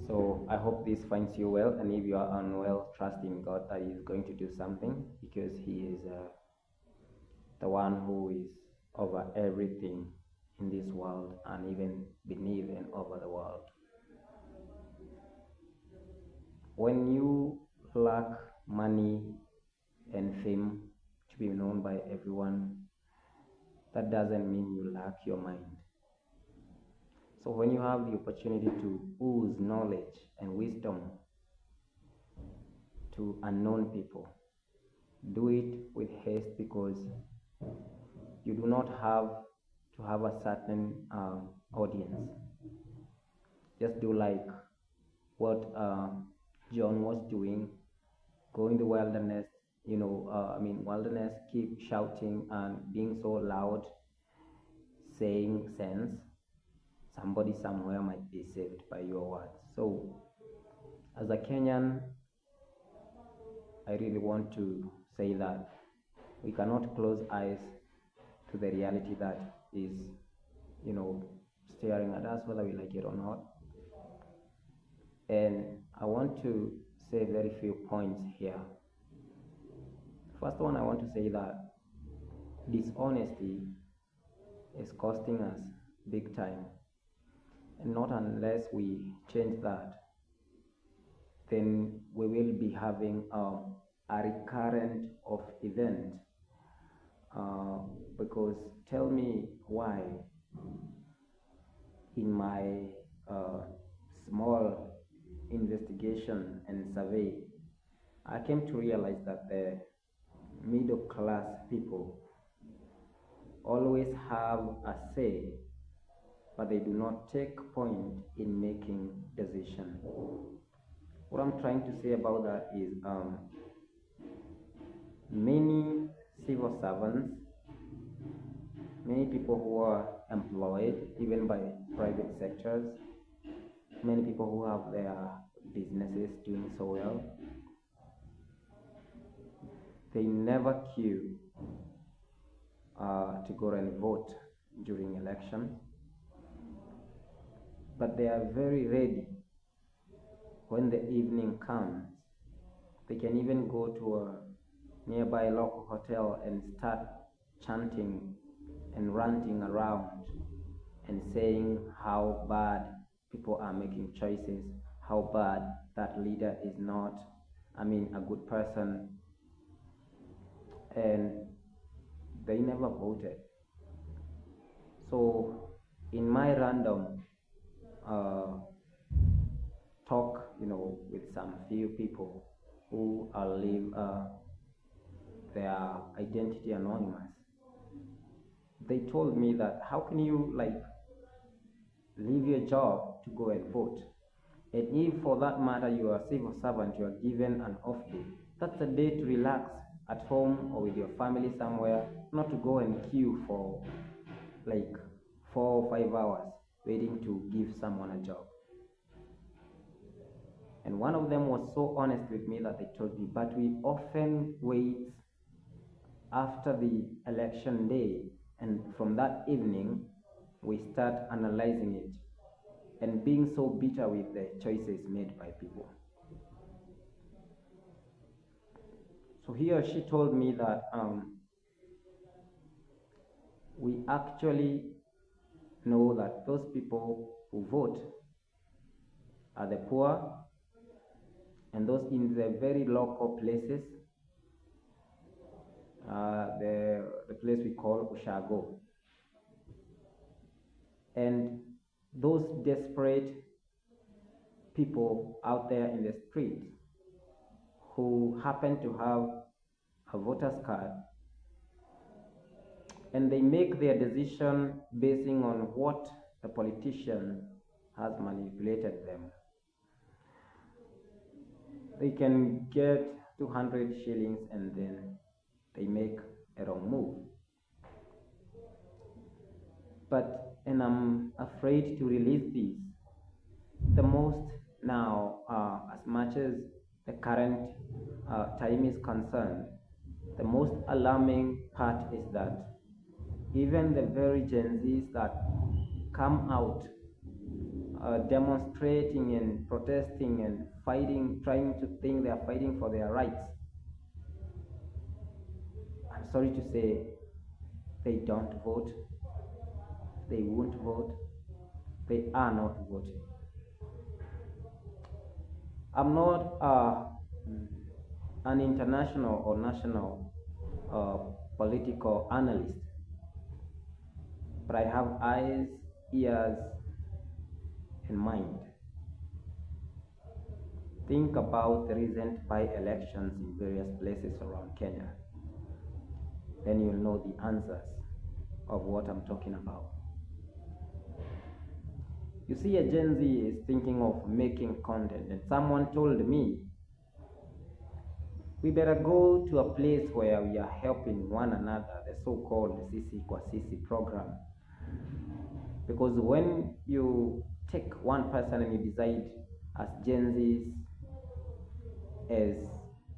So I hope this finds you well, and if you are unwell, trust in God that He is going to do something, because He is the one who is over everything in this world and even beneath and over the world. When you lack money and fame to be known by everyone, that doesn't mean you lack your mind. So when you have the opportunity to ooze knowledge and wisdom to unknown people, do it with haste, because you do not have to have a certain audience. Just do like what John was doing, go in the wilderness, wilderness, keep shouting and being so loud, saying sense. Somebody somewhere might be saved by your words. So as a Kenyan, I really want to say that we cannot close eyes to the reality that is, staring at us, whether we like it or not. And I want to say very few points here. First one, I want to say that dishonesty is costing us big time. And not unless we change that, then we will be having a recurrent of event. Because tell me why in my small investigation and survey, I came to realize that the middle class people always have a say, but they do not take point in making decisions. What I'm trying to say about that is many civil servants, many people who are employed even by private sectors, many people who have their businesses doing so well, they never queue to go and vote during elections, but they are very ready when the evening comes. They can even go to a nearby local hotel and start chanting and ranting around and saying how bad people are making choices, how bad that leader is not, a good person, and they never voted. So in my random talk, with some few people who I'll leave their identity anonymous, they told me that how can you leave your job to go and vote? And if for that matter you are a civil servant, you are given an off day, that's a day to relax at home or with your family somewhere, not to go and queue for 4 or 5 hours waiting to give someone a job. And one of them was so honest with me that they told me, but we often wait after the election day, and from that evening we start analyzing it and being so bitter with the choices made by people. So he or she told me that we actually know that those people who vote are the poor and those in the very local places, the place we call Ushago. And those desperate people out there in the streets who happen to have a voter's card, and they make their decision basing on what the politician has manipulated them. They can get 200 shillings and then they make a wrong move. And I'm afraid to release this. The most now, as much as the current time is concerned, the most alarming part is that even the very Gen Zs that come out demonstrating and protesting and fighting, trying to think they are fighting for their rights. I'm sorry to say, they don't vote, they won't vote, they are not voting. I'm not an international or national political analyst, but I have eyes, ears, and mind. Think about the recent by-elections in various places around Kenya. Then you'll know the answers of what I'm talking about. You see, a Gen Z is thinking of making content, and someone told me, we better go to a place where we are helping one another, the so-called Sisi kwa Sisi program. Because when you take one person and you decide as Gen Zs, as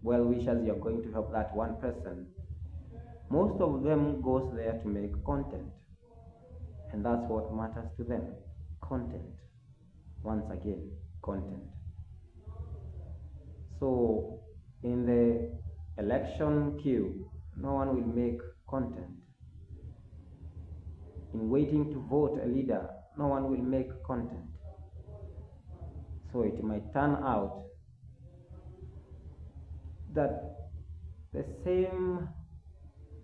well-wishers, you're going to help that one person, most of them goes there to make content. And that's what matters to them, content. Once again, content. So in the election queue, no one will make content. In waiting to vote a leader, no one will make content. So it might turn out that the same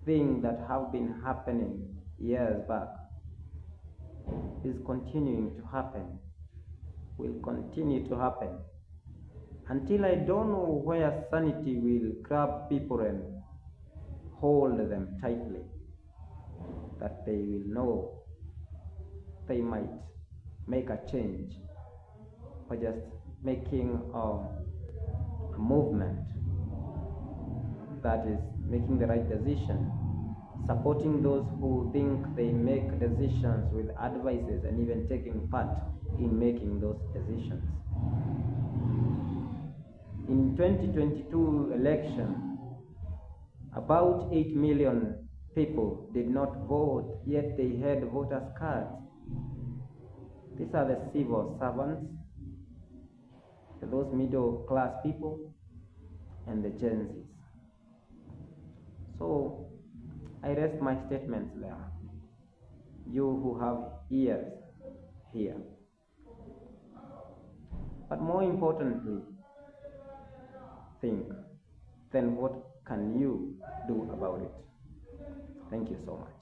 thing that have been happening years back is continuing to happen, will continue to happen, until I don't know where sanity will grab people and hold them tightly, that they will know they might make a change by just making a movement that is making the right decision, supporting those who think they make decisions with advices and even taking part in making those decisions. In 2022 election, about 8 million people did not vote, yet they had voters' cards. These are the civil servants, those middle class people, and the Gen Zs. So I rest my statements there. You who have ears, hear. But more importantly, think, then what can you do about it? Thank you so much.